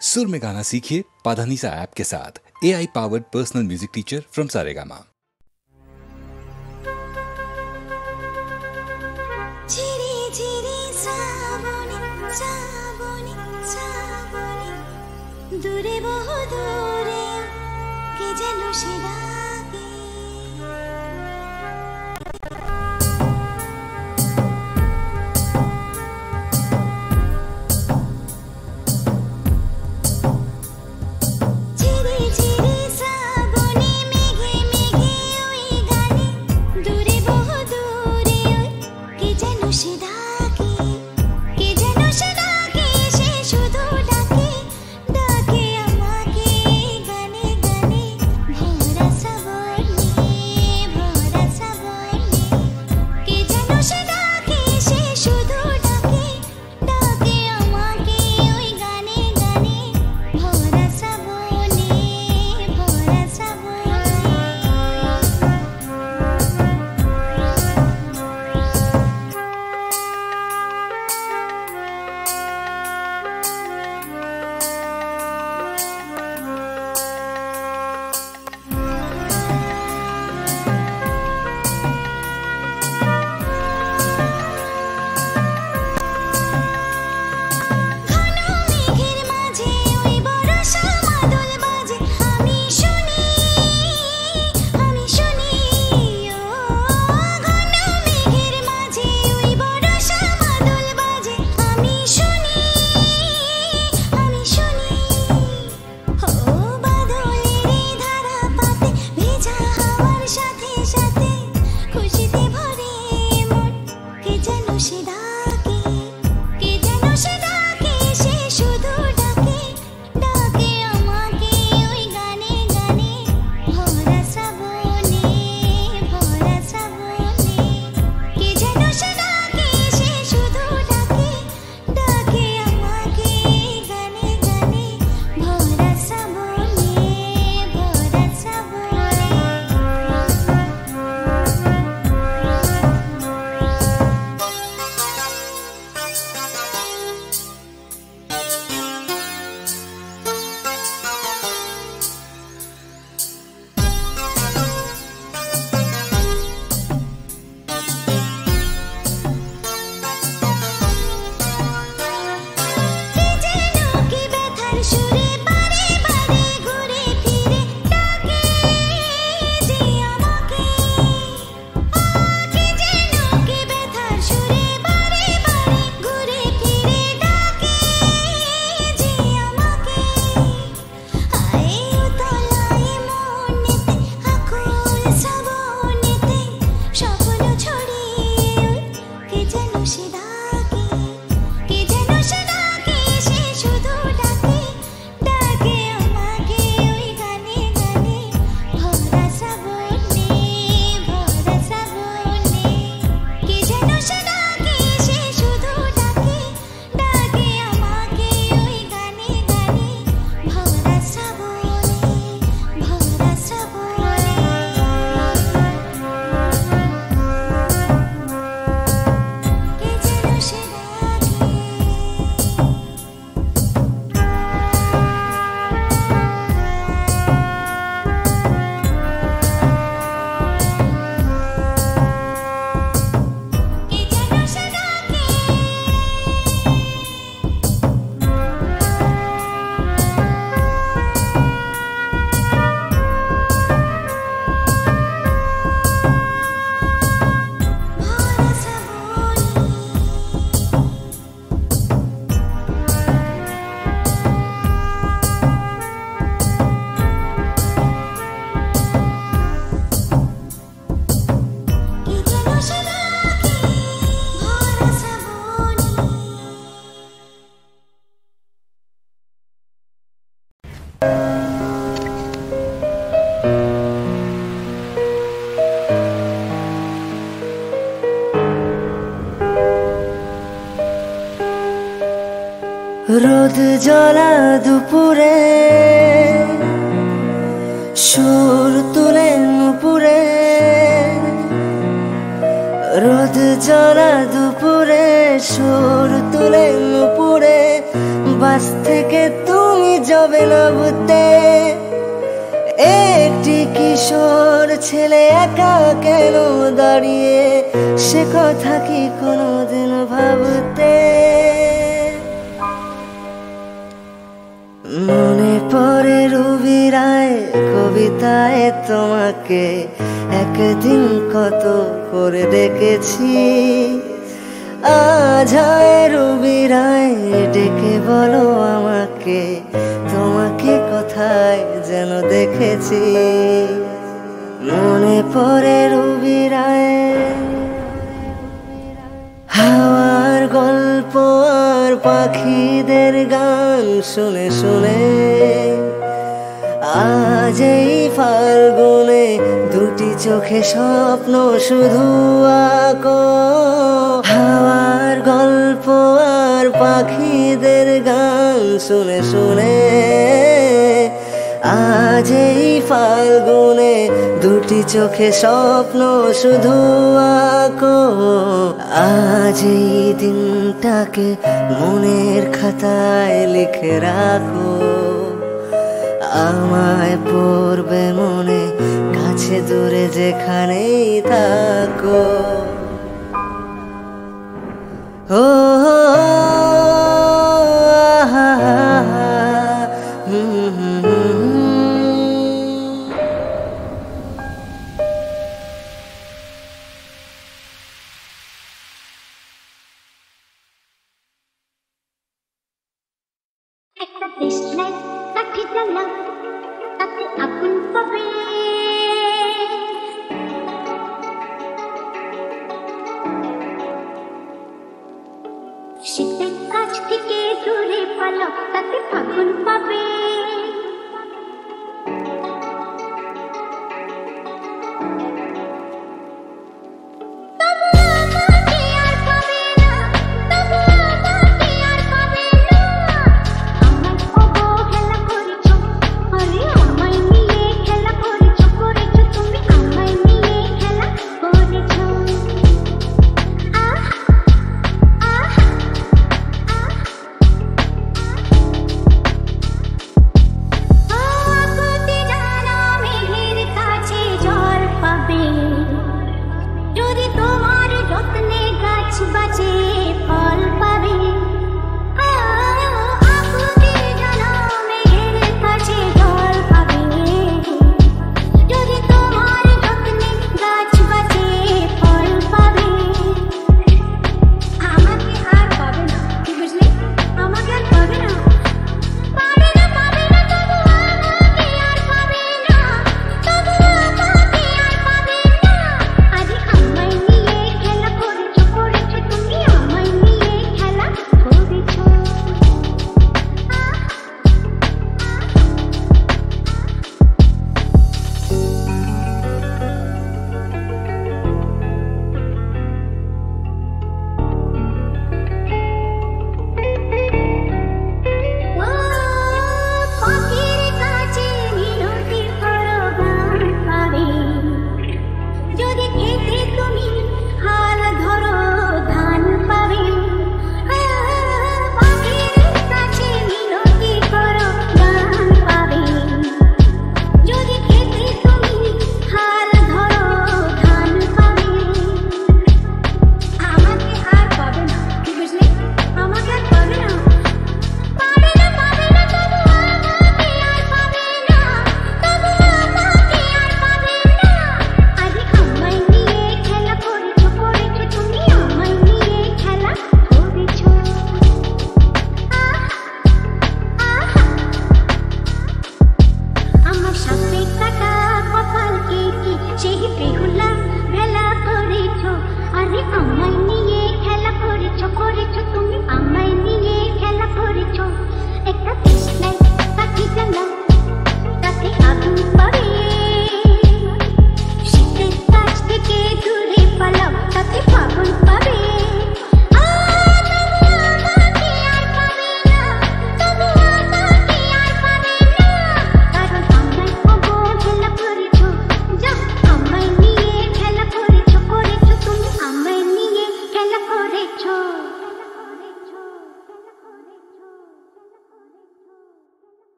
सुर में गाना सीखिए पाधानीसा ऐप के साथ। AI powered personal music teacher from Saregama. दूरे बहु दूरे के जनु शिदागे चिरी चिरी साबुने मेघे मेघे ओई गाने दूरे बहु दूरे के जनु शिदागे से शुधु डाके রোদ জ্বলা দুপুরে সুর তুলে নুপুরে, রোদ জ্বলা দুপুরে সুর তুলে নুপুরে, বাস থেকে তুমি যাবে না বুঝতে একটি কিশোর ছেলে একা কেন দাঁড়িয়ে সে কথা কি কোনোদিন ভাবতে মনে পড়ে রবি রায় কবিতায় তোমাকে একদিন কত করে দেখেছি আজ হয় রবি রায় ডেকে বলো আমাকে তোমাকে কোথায় যেন দেখেছি মনে পড়ে রবি রায় হাওয়ার গল্প আর পাখিদের গান শুনে শুনে আজ এই ফাল্গুনে দুটি চোখে স্বপ্ন শুধু আঁকো হাওয়ার গল্প আর পাখিদের গান শুনে শুনে আজ এই ফাল্গুনে দুটি চোখে স্বপ্ন শুধু আঁকো আজ এই দিনটাকে মনের খাতায় লিখে রাখো আমায় পড়বে মনে কাছে দূরে যেখানেই থাকো ও শীতের কাছ থেকে দূরে পালক তাতে ফাগুন পাবে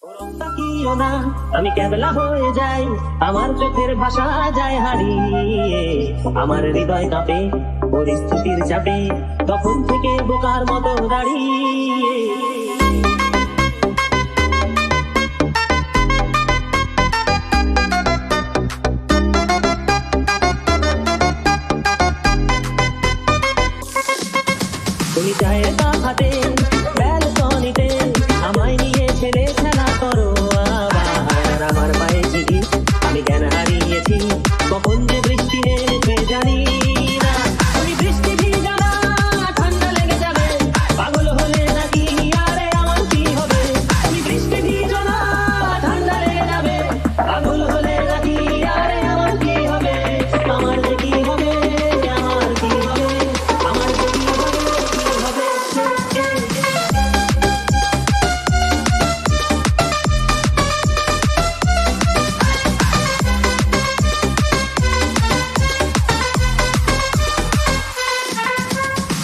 তাকিও না, আমি কেবলা হয়ে যাই, আমার চোখের ভাষা যায় হারিয়ে, আমার হৃদয় কাঁপে পরিস্থিতির চাপে, তখন থেকে বোকার মতো দাঁড়িয়ে। তুমি চায়ের কাপ হাতে ব্যালকনিতে আমায় নিয়ে ছেড়ে খেলা করো আবার, আমার পায়ে ঝিঝি আমি জ্ঞান হারিয়েছি, কখন যে বৃষ্টি নেমেছে জানি না। তুমি বৃষ্টি ভিজা না, ঠান্ডা লেগে যাবে, পাগল হলে নাকি আরে আমার কি হবে? তুমি বৃষ্টি ভিজো না, ঠান্ডা লেগে যাবে, পাগল হলে নাকি আরে আমার কি হবে? আমার যে কি হবে, আমার কি হবে, আমার যে কি হবে, কি হবে?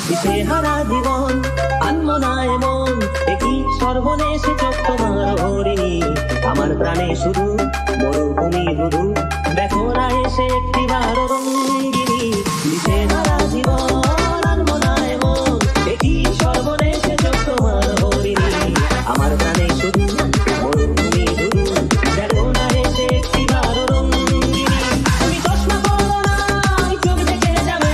দিশেহারা জীবন আনমো না এমন, একই সর্বনেশে চোখ তোমার হরিণী, আমার প্রাণে শুধু মরুভূমি ধুধু, দেখো না এসে একটিবার রঙ্গিনী। দিশেহারা জীবন আনমো না এমন, একই সর্বনেশে চোখ তোমার হরিণী, আমার প্রাণে শুধু মরুভূমি ধুধু, দেখো না এসে একটিবার রঙ্গিনী। তুমি চশমা পরো না, চোখ দেখে যাবে,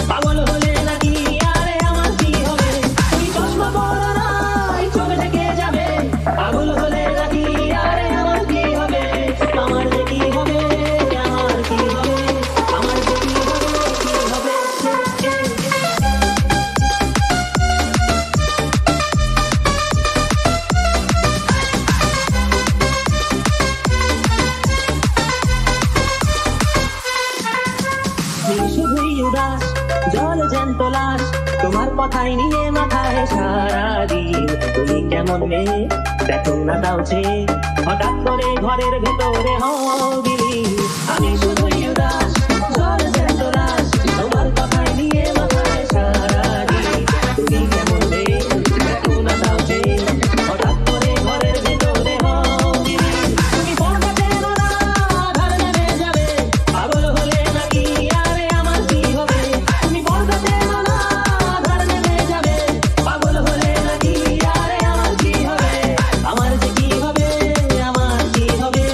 পাগল হলে নাকি আরে আমার কি হবে? তুমি চশমা পরো না, চোখ দেখে যাবে, পাগল হলে নাকি আরে আমার কি হবে? আমার যে কি হবে, আমার কি হবে, আমার যে কি হবে, কি হবে? তুমি শুধুই উদাস, জল জ্যান্ত লাশ, তোমার কথাই নিয়ে মাথায় সারাদিন। তুমি কেমন মেয়ে দেখো না তাও চেয়ে, হঠাৎ করে ঘরের ভেতরে হও বিলীন। আমি শুধুই উদাস, জল জ্যান্ত লাশ, তোমার কথাই নিয়ে মাথায় সারাদিন। তুমি কেমন মেয়ে দেখো না তাও চেয়ে, হঠাৎ করে ঘরের ভেতরে হও বিলীন। তুমি পর্দা টেনো না, আধার নেমে যাবে, পাগল হলে নাকি আরে আমার কি হবে? তুমি পর্দা টেনো না, আধার নেমে যাবে, পাগল হলে নাকি আরে আমার কি হবে? আমার যে কি হবে, আমার কি হবে,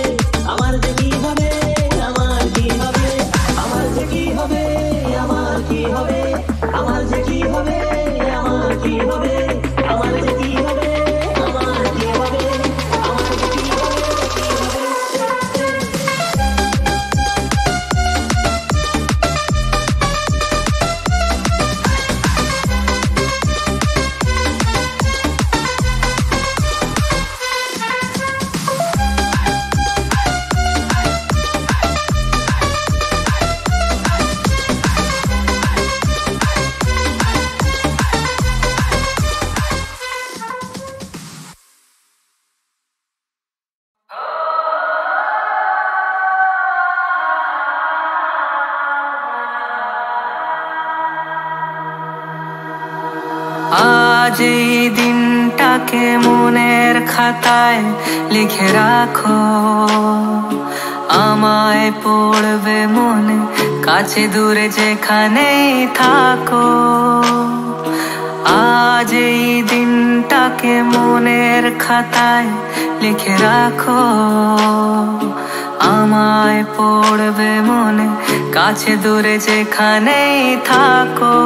আমার যে কি হবে, আমার কি হবে, আমার যে কি হবে, আমার কি হবে, আমার যে কি হবে, আমার কি হবে, আমার যে কি হবে, আমার কি হবে, আমার যে কি হবে, কি হবে? আজ এই দিনটাকে মনের খাতায় লিখে রাখো, আমায় পড়বে মনে, কাছে দূরে যেখানেই থাকো। আজ এই দিনটাকে মনের খাতায় লিখে রাখো, আমায় পড়বে মনে, কাছে দূরে যেখানেই থাকো।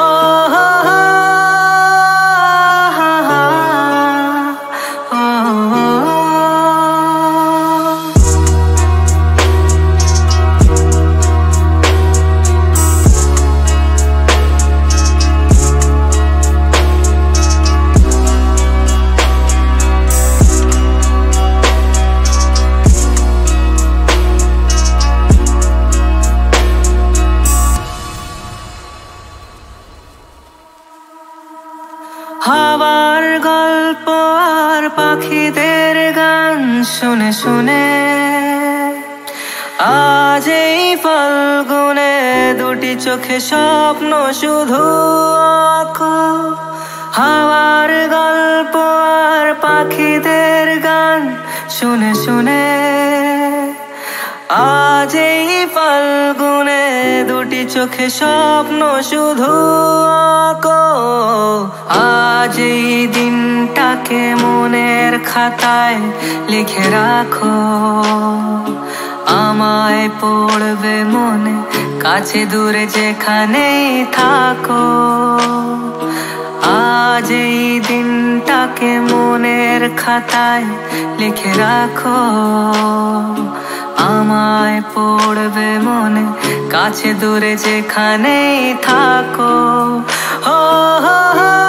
ও হো হো, হাওয়ার গল্প আর পাখিদের গান শুনে শুনে, আজ এই ফাল্গুনে দুটি চোখে স্বপ্ন শুধু আঁকো। হাওয়ার গল্প আর পাখিদের গান শুনে শুনে আজ এই ফাল্গুনে দুটি চোখে স্বপ্ন শুধু আঁকো আজ এই দিনটাকে মনের খাতায় লিখে রাখো আমায় পড়বে মনে কাছে দূরে যেখানেই থাকো আজ এই দিনটাকে মনের খাতায় লিখে রাখো আমায় পড়বে মনে কাছে দূরে যেখানেই থাকো হো হো হো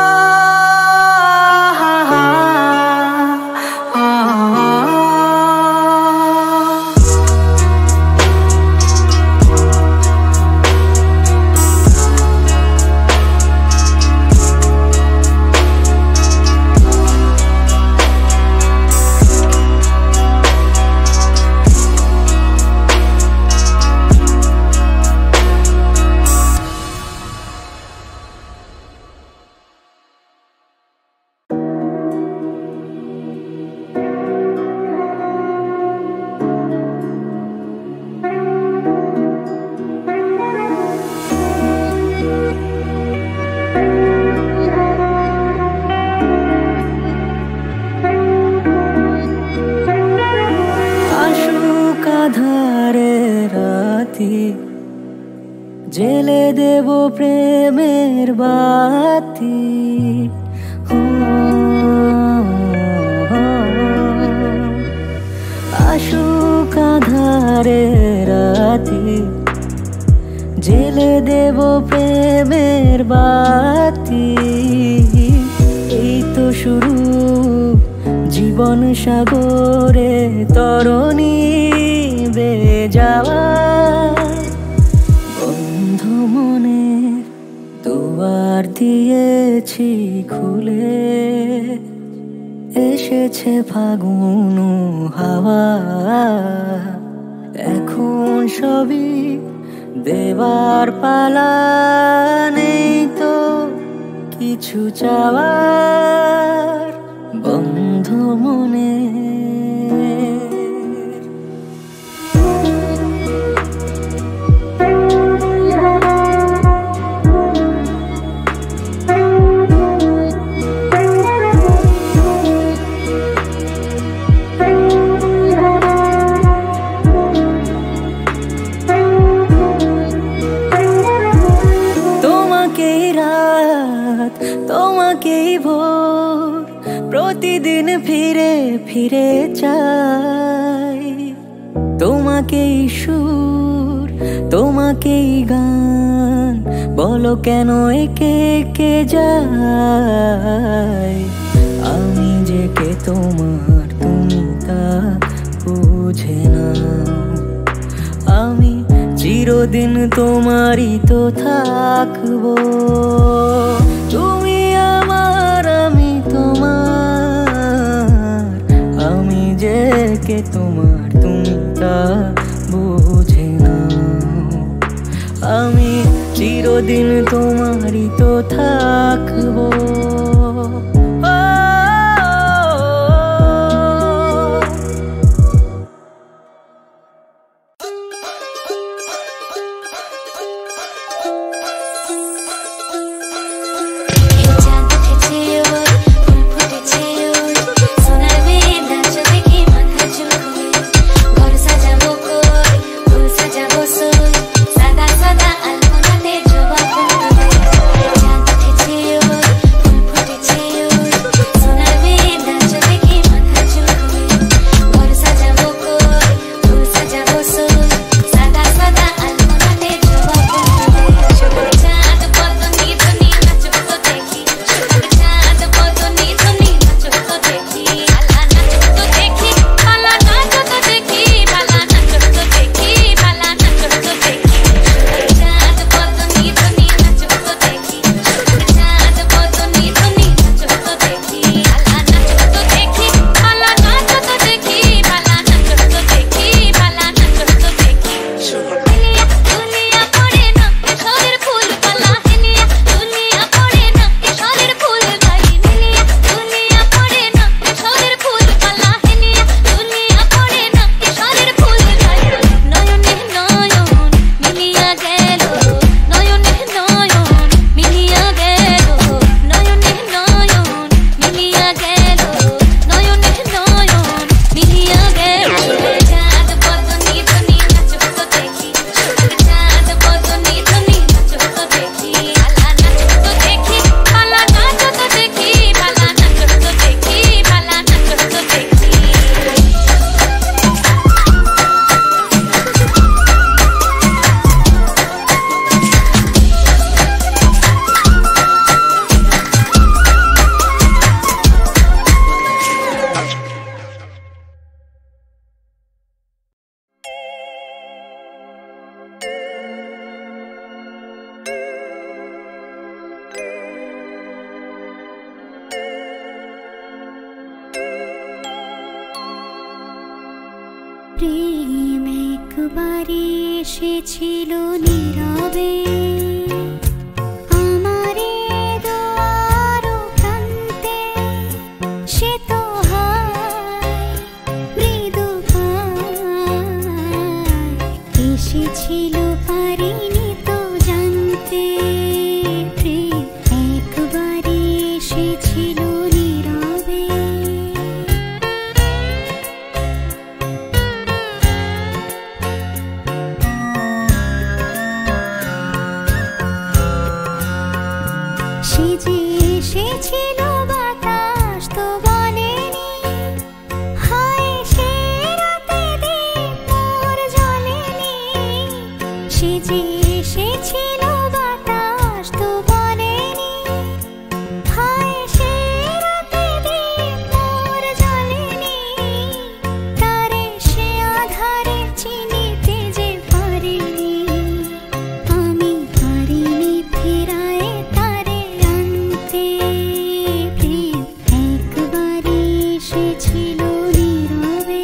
জেলে দেব প্রেমের বাতি আশুক আঁধারের রাতি জেলে দেব প্রেমের বাতি এই তো শুরু জীবন সাগরে তরণী বেয়ে যাওয়া দুয়ার দিয়েছি খুলে এসেছে ফাগুন হাওয়া এখন সবই দেবার পালা নেই তো কিছু চাওয়ার বন্ধ মনে তোমাকেই ভোর প্রতিদিন ফিরে ফিরে চাই তোমাকেই সুর তোমাকেই গান বলো কেন একে একে যায় আমি যে কে তোমার তুমি তা বুঝে না আমি চিরদিন তোমারই তো থাকবো তুমি আমার আমি তোমার আমি যে কে তোমার তুমি তা বুঝে না আমি চিরদিন তোমারই তো থাকবো সাদা সাদা আলপনাতে জবা ফুল এসেছিল নীরবে আমারে দুয়ার প্রান্তে, সে তো হয় মৃদু পায় এসেছিল পারিনি তো জানতে, প্রেম একবারে এসেছিল নীরবে। সে যে এসেছিল বাতাস তো বলেনি, হায় সে রাতে দীপ মোর জ্বলেনি। সে যে এসেছিল বাতাস তো বলেনি, হায় সে রাতে দীপ মোর জ্বলেনি। তারে সে আধারে চিনিতে যে পারিনি, আমি পারিনি ফেরায় তারে আনতে, প্রেম একবারে এসেছিল নীরবে।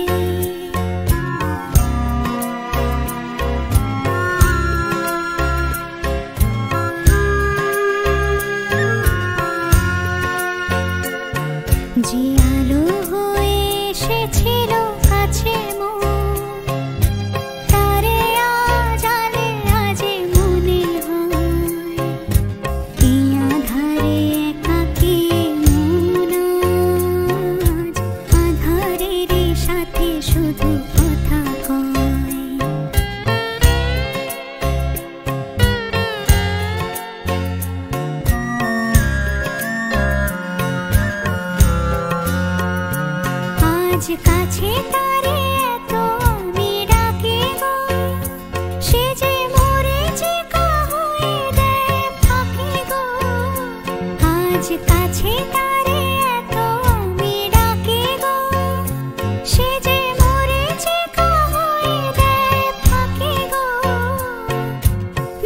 যে আলো হয়ে এসেছিল কাছে মোর, তারে আজ আলে আজে মনে হয়। এই আধারে একাকী মন আজ, আধারের সাথে শুধু কথা কয়। আজ কাছে তারে এত আমি ডাকি গো, সে যে মরেছে হয়ে দেয় ফাঁকি গো। আজ কাছে তারে এত আমি ডাকি গো, সে যে মরেছে হয়ে দেয় ফাঁকি গো।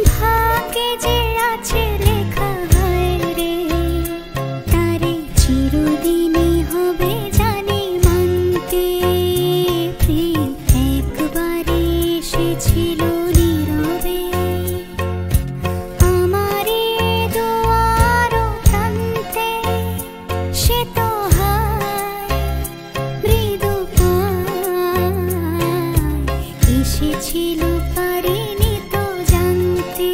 ভাগ্যে যে আছে লেখা হয় রে, তারে চিরদিনই হবে জানি মানতে, প্রেম একবারে এসেছিল নীরবে আমারে দুয়ার প্রান্তে, সে তো হয় মৃদু পায় এসেছিল পারিনি তো জানতে,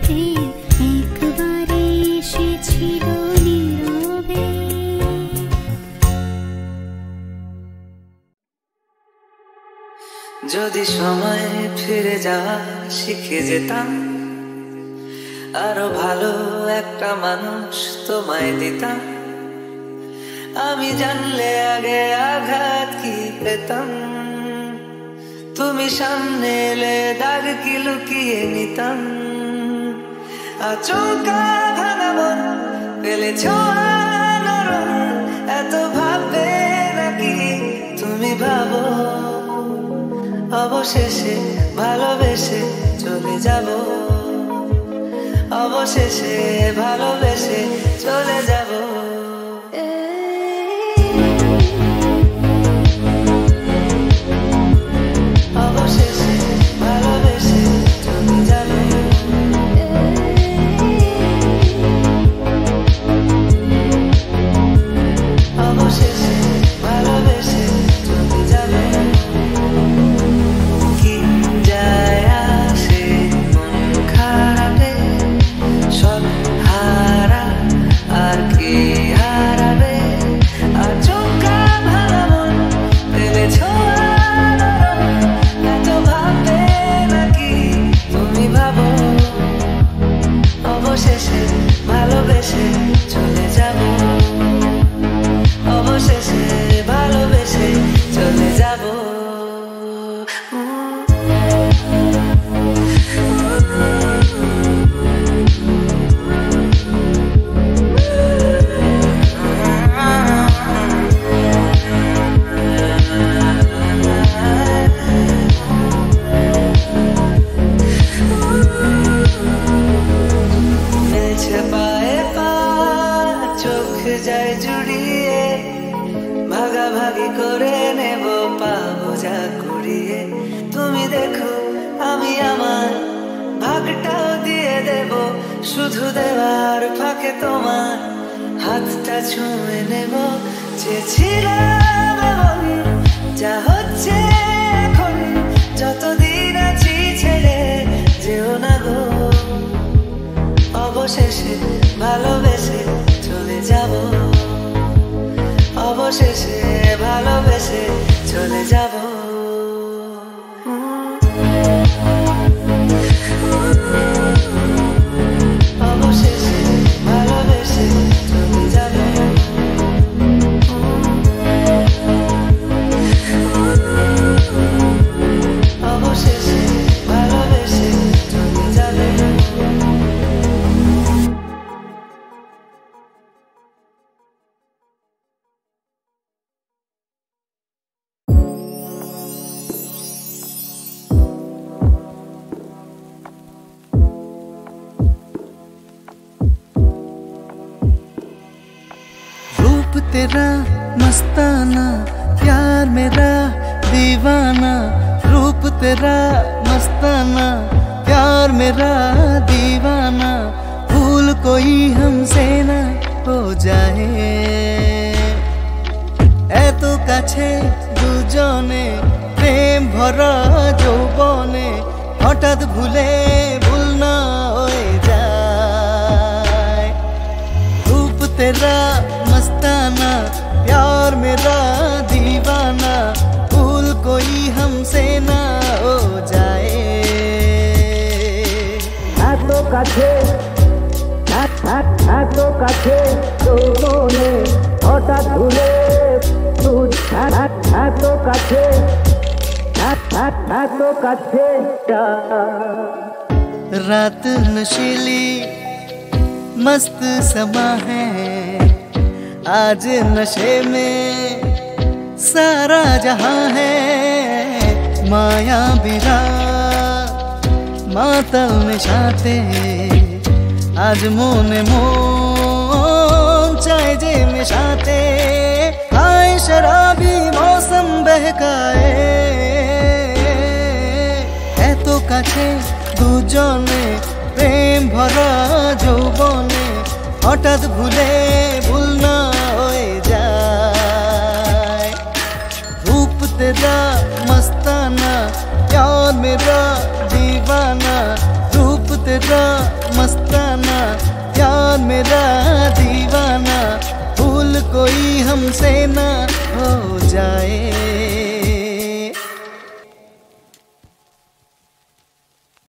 প্রেম একবারে এসেছিল নীরবে। যদি সময় ফিরে যাওয়া শিখে যেতাম, আরো ভালো একটা মানুষ তোমায় দিতাম। আমি জানলে আগে আঘাত কি পেতাম, তুমি সামনে এলে দাগ কি লুকিয়ে নিতাম। আচমকা ভাঙা মন পেলেছ নরম, এত ভাববে নাকি তুমি ভাবো, অবশেষে ভালোবেসে চলে যাব, অবশেষে ভালোবেসে চলে যাব। অবশেষে ভালোবেসে চলে যাব। অবশেষে ভালোবেসে চলে যাব। কি যায় আসে মন খারাপে, সব হারা আর কি হারাবে। আচমকা ভাঙা মন পেলেছ নরম, এত ভাববে নাকি তুমি ভাবো, অবশেষে ভালোবেসে চলে যাব। অবশেষে ভালোবেসে চলে যাব। মিলছে পায়ে পা, চোখ যায় জুড়িয়ে, ভাগাভাগি করে নেব পাবো যা কুড়িয়ে। তুমি দেখো আমার ভাগটাও দিয়ে দেব শুধু দেওয়ার ফাঁকে তোমার হাতটা ছুঁয়ে নেব চেয়েছিলাম এমন যা হচ্ছে এখন যতদিন আছি ছেড়ে যেও না গো অবশেষে ভালোবেসে চলে যাব অবশেষে ভালোবেসে চলে যাব অবশেষে ভালোবেসে চলে যাব অবশেষে ভালোবেসে চলে যাব तेरा मस्ताना प्यार मेरा दीवाना रूप तेरा मस्ताना प्यार मेरा दीवाना भूल कोई हमसे ना हो जाए एत काछे दुजने प्रेम भरा যৌবনে হঠাৎ ভুলে ভুল না হয়ে যায় रूप तेरा मस्ताना प्यार मेरा दीवाना भूल कोई हमसे ना हो जाए এত কাছে এত কাছে যৌবনে হঠাৎ ভুলে এত কাছে এত কাছে रात नशीली मस्त समा है आज नशे में सारा जहां है माया बिरा मातल निशाते आज मोने मोन चाहे जे मिशाते आए शराबी मौसम बहकाए एतो काछे দুজনে প্রেম ভরা যৌবনে হঠাৎ ভুলে ভুল না হয়ে যায় रूप तेरा मस्ताना प्यार मेरा दीवाना रूप तेरा मस्ताना प्यार मेरा दीवाना भूल कोई हमसे ना हो जाए